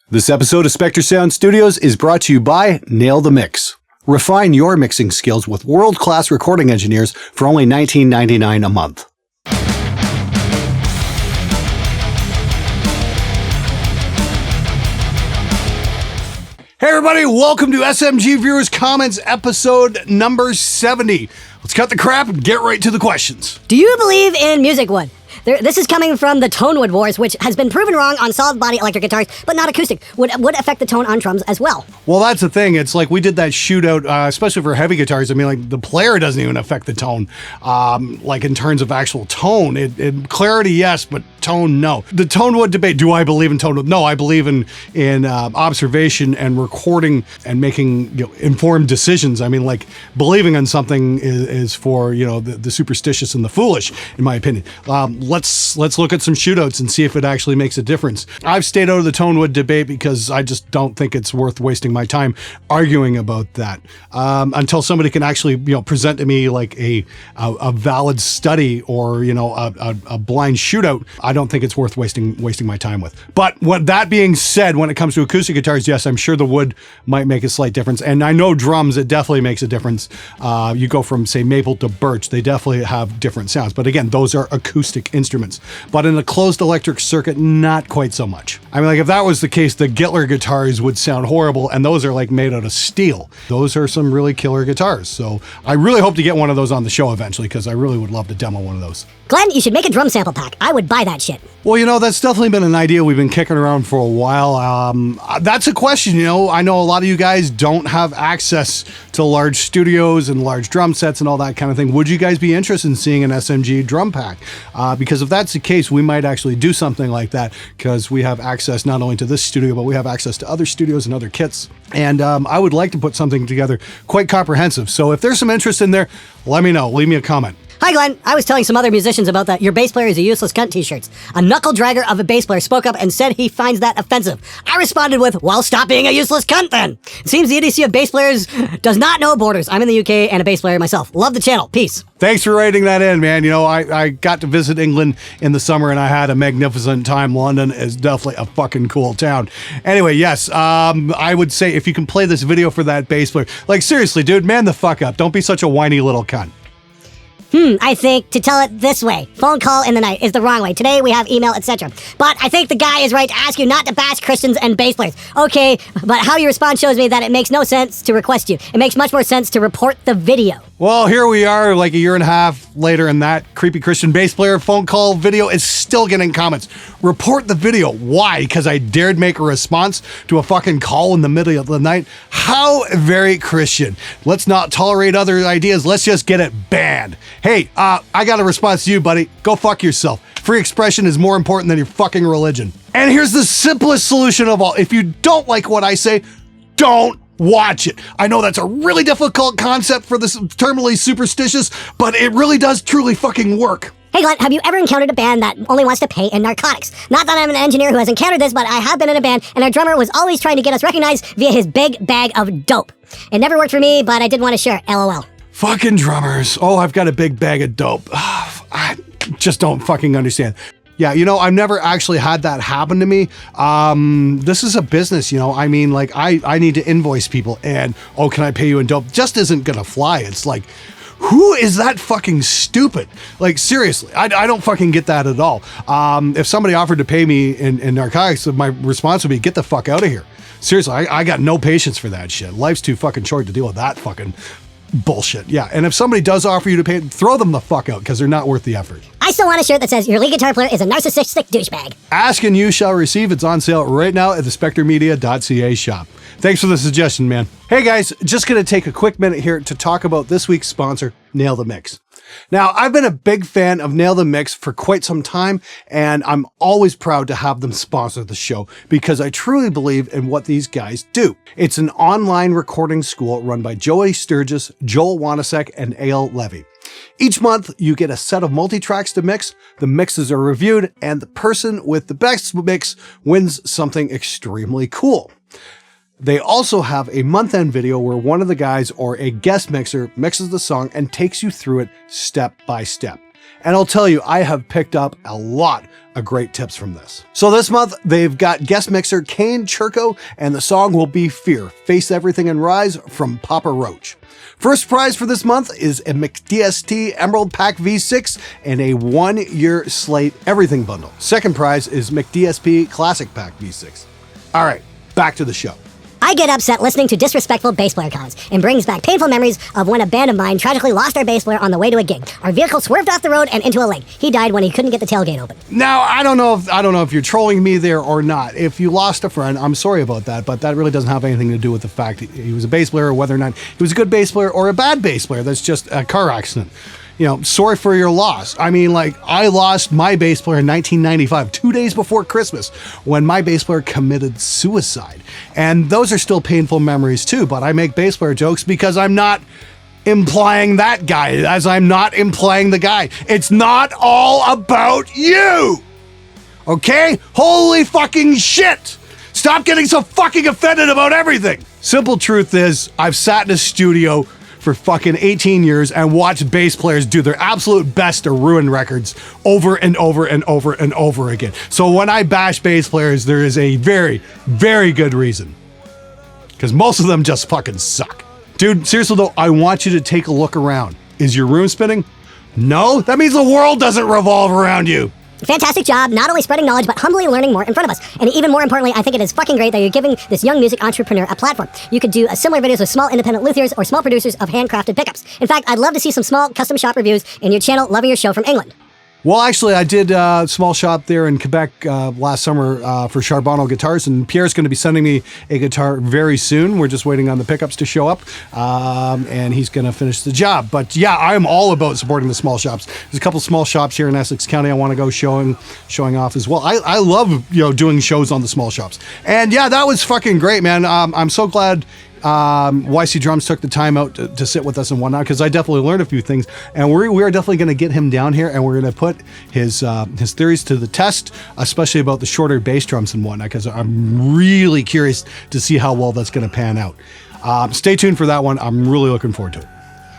This episode of Spectre Sound Studios is brought to you by Nail the Mix. Refine your mixing skills with world-class recording engineers for only $19.99 a month. Hey everybody, welcome to SMG Viewers Comments episode number 70. Let's cut the crap and get right to the questions. Do you believe in music wood? This is coming from the Tonewood Wars, which has been proven wrong on solid body electric guitars, but not acoustic. Would affect the tone on drums as well. Well, that's the thing. It's like we did that shootout, especially for heavy guitars. I mean, like the player doesn't even affect the tone, like in terms of actual tone. Clarity, yes, but tone, no. The Tonewood debate, do I believe in Tonewood? No, I believe in observation and recording and making informed decisions. I mean, like believing in something is for, the superstitious and the foolish, in my opinion. Let's look at some shootouts and see if it actually makes a difference. I've stayed out of the Tonewood debate because I just don't think it's worth wasting my time arguing about that until somebody can actually present to me like a valid study or a blind shootout. I don't think it's worth wasting my time with. But that being said, when it comes to acoustic guitars, yes, I'm sure the wood might make a slight difference, and I know drums, it definitely makes a difference. You go from say maple to birch, they definitely have different sounds, but again, those are acoustic instruments. But in a closed electric circuit, not quite so much. I mean, like if that was the case, the Gittler guitars would sound horrible, and those are like made out of steel. Those are some really killer guitars. So I really hope to get one of those on the show eventually, because I really would love to demo one of those. Glenn, you should make a drum sample pack. I would buy that shit. Well, that's definitely been an idea we've been kicking around for a while. That's a question, I know a lot of you guys don't have access to large studios and large drum sets and all that kind of thing. Would you guys be interested in seeing an SMG drum pack? Because if that's the case, we might actually do something like that, because we have access not only to this studio, but we have access to other studios and other kits. And I would like to put something together quite comprehensive. So if there's some interest in there, let me know. Leave me a comment. Hi, Glenn. I was telling some other musicians about that your bass player is a useless cunt t-shirts. A knuckle dragger of a bass player spoke up and said he finds that offensive. I responded with, well, stop being a useless cunt then. It seems the idiocy of bass players does not know borders. I'm in the UK and a bass player myself. Love the channel. Peace. Thanks for writing that in, man. I got to visit England in the summer and I had a magnificent time. London is definitely a fucking cool town. Anyway, yes, I would say if you can play this video for that bass player, like seriously, dude, man the fuck up. Don't be such a whiny little cunt. I think to tell it this way, phone call in the night is the wrong way. Today we have email, etc. But I think the guy is right to ask you not to bash Christians and bass players. Okay, but how you respond shows me that it makes no sense to request you. It makes much more sense to report the video. Well, here we are like a year and a half later, and that creepy Christian bass player phone call video is still getting comments. Report the video. Why? Because I dared make a response to a fucking call in the middle of the night? How very Christian. Let's not tolerate other ideas. Let's just get it banned. Hey, I got a response to you, buddy. Go fuck yourself. Free expression is more important than your fucking religion. And here's the simplest solution of all. If you don't like what I say, don't watch it. I know that's a really difficult concept for the terminally superstitious, but it really does truly fucking work. Hey Glenn, have you ever encountered a band that only wants to pay in narcotics? Not that I'm an engineer who has encountered this, but I have been in a band, and our drummer was always trying to get us recognized via his big bag of dope. It never worked for me, but I did want to share it. LOL. Fucking drummers. Oh, I've got a big bag of dope. I just don't fucking understand. Yeah, I've never actually had that happen to me. This is a business, I mean, like, I need to invoice people, and, oh, can I pay you in dope? Just isn't gonna fly. It's like, who is that fucking stupid? Like, seriously, I don't fucking get that at all. If somebody offered to pay me in narcotics, my response would be, get the fuck out of here. Seriously, I got no patience for that shit. Life's too fucking short to deal with that fucking bullshit. Yeah, and if somebody does offer you to pay, throw them the fuck out, because they're not worth the effort. I still want a shirt that says your lead guitar player is a narcissistic douchebag. Ask and you shall receive. It's on sale right now at the spectremedia.ca shop. Thanks for the suggestion, man. Hey guys, just gonna take a quick minute here to talk about this week's sponsor, Nail the Mix. Now, I've been a big fan of Nail the Mix for quite some time, and I'm always proud to have them sponsor the show because I truly believe in what these guys do. It's an online recording school run by Joey Sturgis, Joel Wanasek, and Ale Levy. Each month, you get a set of multi-tracks to mix, the mixes are reviewed, and the person with the best mix wins something extremely cool. They also have a month-end video where one of the guys or a guest mixer mixes the song and takes you through it step by step. And I'll tell you, I have picked up a lot a great tips from this. So this month, they've got guest mixer Kane Churko, and the song will be Fear, Face Everything and Rise from Papa Roach. First prize for this month is a McDST Emerald Pack V6 and a 1-year Slate Everything bundle. Second prize is McDSP Classic Pack V6. All right, back to the show. I get upset listening to disrespectful bass player comments and brings back painful memories of when a band of mine tragically lost our bass player on the way to a gig. Our vehicle swerved off the road and into a lake. He died when he couldn't get the tailgate open. Now, I don't know if you're trolling me there or not. If you lost a friend, I'm sorry about that, but that really doesn't have anything to do with the fact he was a bass player or whether or not he was a good bass player or a bad bass player. That's just a car accident. Sorry for your loss. I mean, I lost my bass player in 1995, 2 days before Christmas, when my bass player committed suicide. And those are still painful memories too, but I make bass player jokes because I'm not implying that guy, as I'm not implying the guy. It's not all about you! Okay? Holy fucking shit! Stop getting so fucking offended about everything! Simple truth is, I've sat in a studio for fucking 18 years and watched bass players do their absolute best to ruin records over and over and over and over again. So when I bash bass players, there is a very, very good reason. Because most of them just fucking suck. Dude, seriously though, I want you to take a look around. Is your room spinning? No? That means the world doesn't revolve around you. Fantastic job, not only spreading knowledge, but humbly learning more in front of us. And even more importantly, I think it is fucking great that you're giving this young music entrepreneur a platform. You could do similar videos with small independent luthiers or small producers of handcrafted pickups. In fact, I'd love to see some small custom shop reviews in your channel, Loving Your Show from England. Well, actually, I did a small shop there in Quebec last summer for Charbonneau Guitars, and Pierre's going to be sending me a guitar very soon. We're just waiting on the pickups to show up, and he's going to finish the job. But yeah, I'm all about supporting the small shops. There's a couple small shops here in Essex County I want to go showing off as well. I love doing shows on the small shops, and yeah, that was fucking great, man. I'm so glad YC Drums took the time out to sit with us and whatnot, because I definitely learned a few things, and we are definitely going to get him down here, and we're going to put his theories to the test, especially about the shorter bass drums and whatnot, because I'm really curious to see how well that's going to pan out. Stay tuned for that one. I'm really looking forward to it.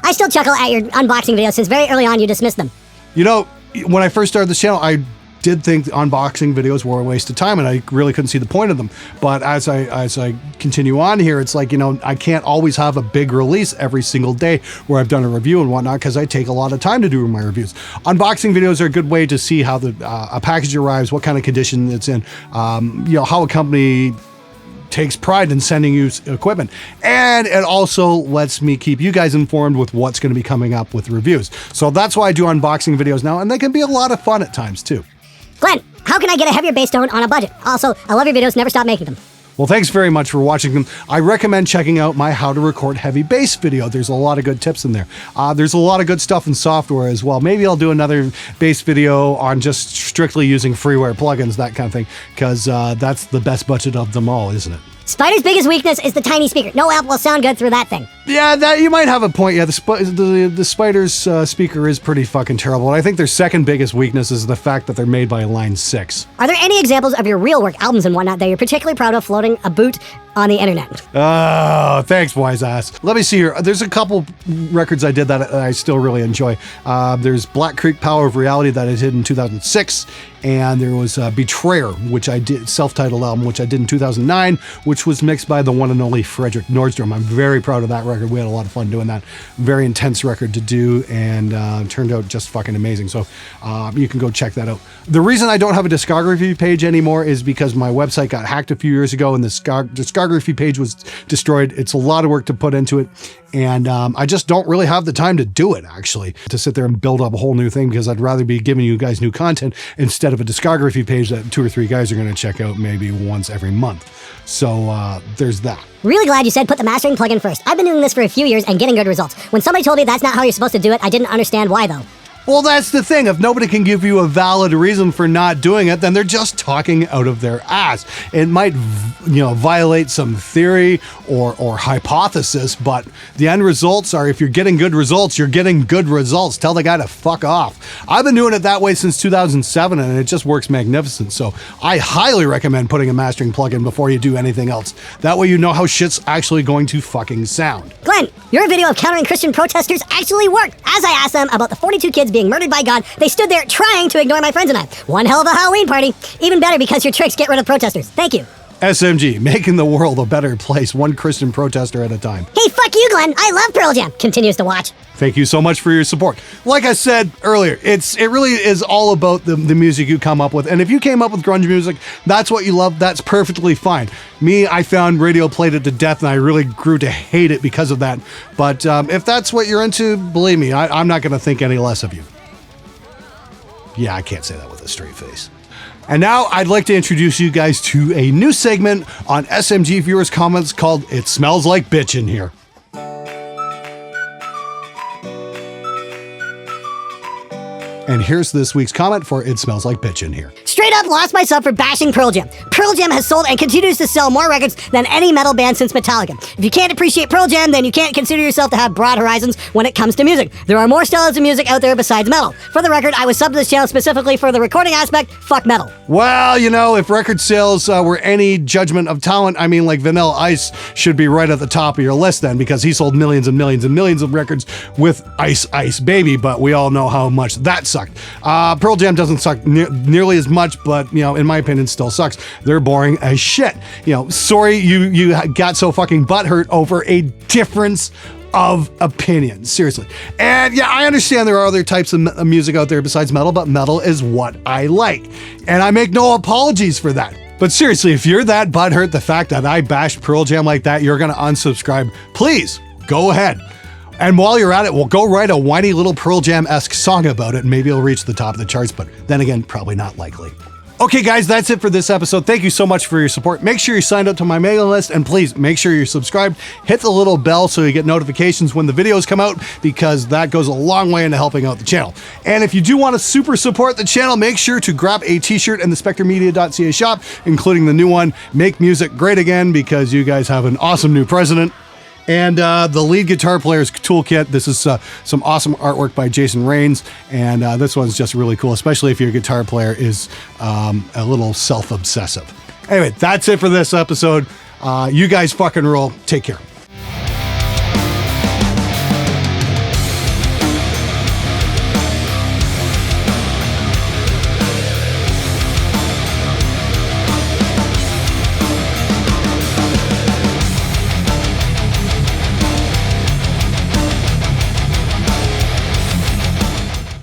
I still chuckle at your unboxing videos since very early on you dismissed them. When I first started this channel, I did think the unboxing videos were a waste of time, and I really couldn't see the point of them. But as I continue on here, it's like, I can't always have a big release every single day where I've done a review and whatnot, because I take a lot of time to do my reviews. Unboxing videos are a good way to see how a package arrives, what kind of condition it's in, how a company takes pride in sending you equipment, and it also lets me keep you guys informed with what's going to be coming up with reviews. So that's why I do unboxing videos now, and they can be a lot of fun at times too. Glenn, how can I get a heavier bass tone on a budget? Also, I love your videos, never stop making them. Well, thanks very much for watching them. I recommend checking out my how to record heavy bass video. There's a lot of good tips in there. There's a lot of good stuff in software as well. Maybe I'll do another bass video on just strictly using freeware plugins, that kind of thing, because that's the best budget of them all, isn't it? Spider's biggest weakness is the tiny speaker. No amp will sound good through that thing. Yeah, that you might have a point. Yeah, the Spider's speaker is pretty fucking terrible. And I think their second biggest weakness is the fact that they're made by Line 6. Are there any examples of your real work, albums and whatnot, that you're particularly proud of floating a boot on the internet? Oh, thanks, wise ass. Let me see here. There's a couple records I did that I still really enjoy. There's Black Creek Power of Reality that I did in 2006. And there was Betrayer, which I did, self-titled album, which I did in 2009, which was mixed by the one and only Frederick Nordstrom. I'm very proud of that record. We had a lot of fun doing that. Very intense record to do, and turned out just fucking amazing. So you can go check that out. The reason I don't have a discography page anymore is because my website got hacked a few years ago, and the discography page was destroyed. It's a lot of work to put into it. And I just don't really have the time to do it, actually, to sit there and build up a whole new thing, because I'd rather be giving you guys new content instead of a discography page that 2 or 3 guys are going to check out maybe once every month. So there's that. Really glad you said put the mastering plugin first. I've been doing this for a few years and getting good results. When somebody told me that's not how you're supposed to do it, I didn't understand why, though. Well, that's the thing. If nobody can give you a valid reason for not doing it, then they're just talking out of their ass. It might, violate some theory or hypothesis, but the end results are, if you're getting good results, you're getting good results. Tell the guy to fuck off. I've been doing it that way since 2007, and it just works magnificent. So I highly recommend putting a mastering plugin before you do anything else. That way you know how shit's actually going to fucking sound. Glenn, your video of countering Christian protesters actually worked, as I asked them about the 42 kids being being murdered by God, they stood there trying to ignore my friends and I. One hell of a Halloween party. Even better because your tricks get rid of protesters. Thank you. SMG, making the world a better place, one Christian protester at a time. Hey, fuck you, Glenn. I love Pearl Jam. Continues to watch. Thank you so much for your support. Like I said earlier, it really is all about the music you come up with. And if you came up with grunge music, that's what you love, that's perfectly fine. Me, I found radio played it to death, and I really grew to hate it because of that. But if that's what you're into, believe me, I'm not going to think any less of you. Yeah, I can't say that with a straight face. And now I'd like to introduce you guys to a new segment on SMG viewers' comments called It Smells Like Bitch in Here. And here's this week's comment for It Smells Like Bitch in Here. Straight up lost my sub for bashing Pearl Jam. Pearl Jam has sold and continues to sell more records than any metal band since Metallica. If you can't appreciate Pearl Jam, then you can't consider yourself to have broad horizons when it comes to music. There are more styles of music out there besides metal. For the record, I was subbed to this channel specifically for the recording aspect. Fuck metal. Well, you know, if record sales were any judgment of talent, I mean, like Vanilla Ice should be right at the top of your list then, because he sold millions and millions and millions of records with Ice Ice Baby, but we all know how much that sucked. Pearl Jam doesn't suck nearly as much, but, you know, in my opinion, still sucks. They're boring as shit. You know, sorry you got so fucking butthurt over a difference of opinion. Seriously. And yeah, I understand there are other types of music out there besides metal, but metal is what I like. And I make no apologies for that. But seriously, if you're that butthurt, the fact that I bashed Pearl Jam like that, you're going to unsubscribe, please go ahead. And while you're at it, we'll go write a whiny little Pearl Jam-esque song about it, and maybe it'll reach the top of the charts, but then again, probably not likely. Okay, guys, that's it for this episode. Thank you so much for your support. Make sure you signed up to my mailing list, and please make sure you're subscribed. Hit the little bell so you get notifications when the videos come out, because that goes a long way into helping out the channel. And if you do want to super support the channel, make sure to grab a t-shirt in the SpectreMedia.ca shop, including the new one, Make Music Great Again, because you guys have an awesome new president. And the lead guitar player's toolkit. This is some awesome artwork by Jason Rains, and this one's just really cool, especially if your guitar player is a little self-obsessive. Anyway, that's it for this episode. You guys fucking rule. Take care.